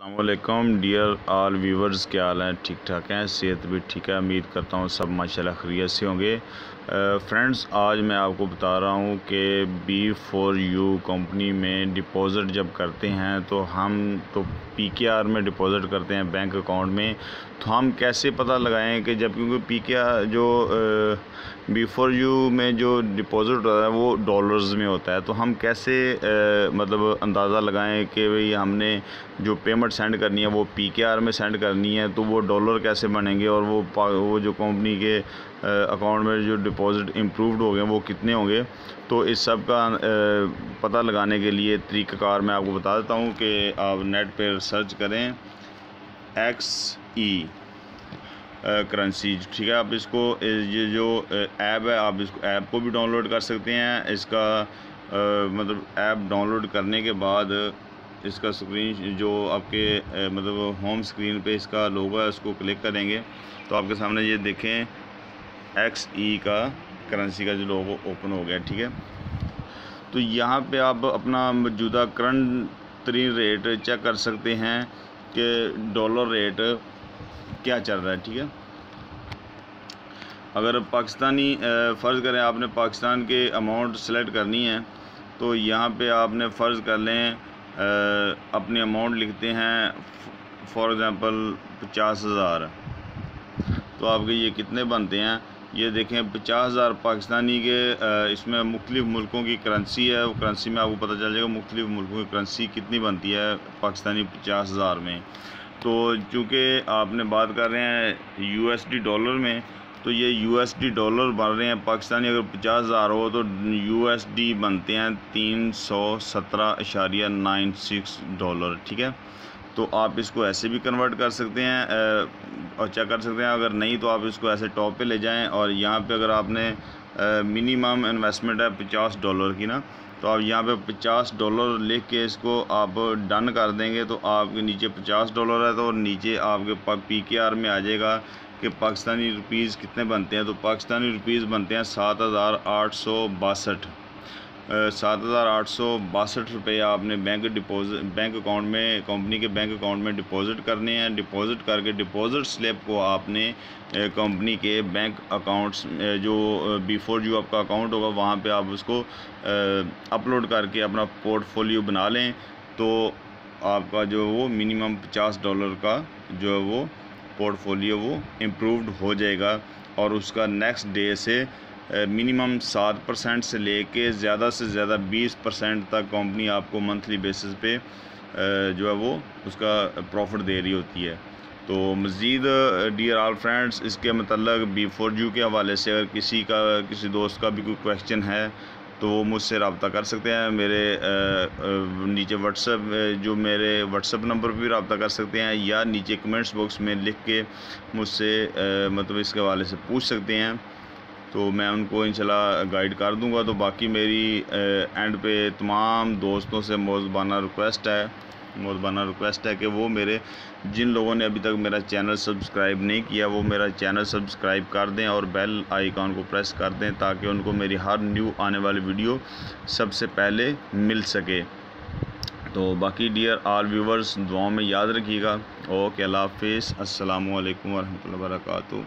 अस्सलामुअलैकुम dear all viewers, क्या हाल है? ठीक ठाक हैं, सेहत भी ठीक है। उम्मीद करता हूँ सब माशाल्लाह खैरियत से होंगे। फ्रेंड्स, आज मैं आपको बता रहा हूँ कि B4U कंपनी में डिपॉज़िट जब करते हैं तो हम तो PKR में डिपॉज़िट करते हैं बैंक अकाउंट में, तो हम कैसे पता लगाएं कि जब, क्योंकि PKR जो B4U में जो डिपॉज़िट होता है वो डॉलर्स में होता है, तो हम कैसे मतलब अंदाज़ा लगाएं कि भाई हमने जो पेमेंट सेंड करनी है वो PKR में सेंड करनी है, तो वो डॉलर कैसे बनेंगे और वो जो कंपनी के अकाउंट में जो डिपॉज़िट इम्प्रूव्ड हो गए वो कितने होंगे। तो इस सब का पता लगाने के लिए तरीक़ाकार मैं आपको बता देता हूँ कि आप नेट पर सर्च करें XE करेंसी, ठीक है। आप इसको, ये जो ऐप है, आप इसको ऐप को भी डाउनलोड कर सकते हैं। इसका मतलब ऐप डाउनलोड करने के बाद इसका स्क्रीन जो आपके मतलब होम स्क्रीन पे इसका लोगो है, उसको क्लिक करेंगे तो आपके सामने ये देखें XE का करेंसी का जो लोगो ओपन हो गया, ठीक है। तो यहाँ पे आप अपना मौजूदा करंट तरीन रेट चेक कर सकते हैं कि डॉलर रेट क्या चल रहा है, ठीक है। अगर पाकिस्तानी फ़र्ज़ करें आपने पाकिस्तान के अमाउंट सेलेक्ट करनी है, तो यहाँ पे आपने फ़र्ज़ कर लें अपने अमाउंट लिखते हैं फॉर एग्ज़ाम्पल 50,000, तो आपके ये कितने बनते हैं ये देखें 50,000 पाकिस्तानी के। इसमें मुख्तलिफ़ मुल्कों की करेंसी है, वो करेंसी में आपको पता चल जाएगा मुख्तलिफ़ मुल्कों की करेंसी कितनी बनती है पाकिस्तानी 50,000 में। तो चूँकि आपने बात कर रहे हैं USD डॉलर में, तो ये USD डॉलर बन रहे हैं। पाकिस्तानी अगर 50,000 हो तो USD बनते हैं 317.96 डॉलर, ठीक है। तो आप इसको ऐसे भी कन्वर्ट कर सकते हैं और चेक कर सकते हैं। अगर नहीं तो आप इसको ऐसे टॉप पे ले जाएं और यहाँ पे अगर आपने मिनिमम इन्वेस्टमेंट है $50 की ना, तो आप यहाँ पे $50 लिख के इसको आप डन कर देंगे तो आपके नीचे $50 है, तो नीचे आपके PKR में आ जाएगा कि पाकिस्तानी रुपीज़ कितने बनते हैं। तो पाकिस्तानी रुपीज़ बनते हैं 7,862 रुपये आपने बैंक अकाउंट में, कंपनी के बैंक अकाउंट में डिपॉज़िट करने हैं। डिपॉज़िट करके डिपॉज़िट स्लिप को आपने कंपनी के बैंक अकाउंट्स जो B4U आपका अकाउंट होगा वहाँ पे आप उसको अपलोड करके अपना पोर्टफोलियो बना लें, तो आपका जो वो मिनिमम $50 का जो है वो पोर्टफोलियो वो इम्प्रूव्ड हो जाएगा। और उसका नेक्स्ट डे से मिनिमम 7% से लेके ज़्यादा से ज़्यादा 20% तक कंपनी आपको मंथली बेसिस पे जो है वो उसका प्रॉफिट दे रही होती है। तो मज़ीद डियर ऑल फ्रेंड्स, इसके मतलब B4U के हवाले से अगर किसी दोस्त का भी कोई क्वेश्चन है तो वो मुझसे रब्ता कर सकते हैं। मेरे नीचे मेरे व्हाट्सएप नंबर पर भी रब्ता कर सकते हैं, या नीचे कमेंट्स बॉक्स में लिख के मुझसे मतलब इसके हवाले से पूछ सकते हैं, तो मैं उनको इंशाल्लाह गाइड कर दूंगा। तो बाकी मेरी एंड पे तमाम दोस्तों से मोज़बाना रिक्वेस्ट है कि वो मेरे, जिन लोगों ने अभी तक मेरा चैनल सब्सक्राइब नहीं किया, वो मेरा चैनल सब्सक्राइब कर दें और बेल आइकॉन को प्रेस कर दें, ताकि उनको मेरी हर न्यू आने वाली वीडियो सबसे पहले मिल सके। तो बाकी डियर ऑल व्यूवर्स, दुआओं में याद रखिएगा। ओके, अल्लाह हाफ़िज़, अस्सलामु अलैकुम वरहमतुल्लाहि वबरकातुहू।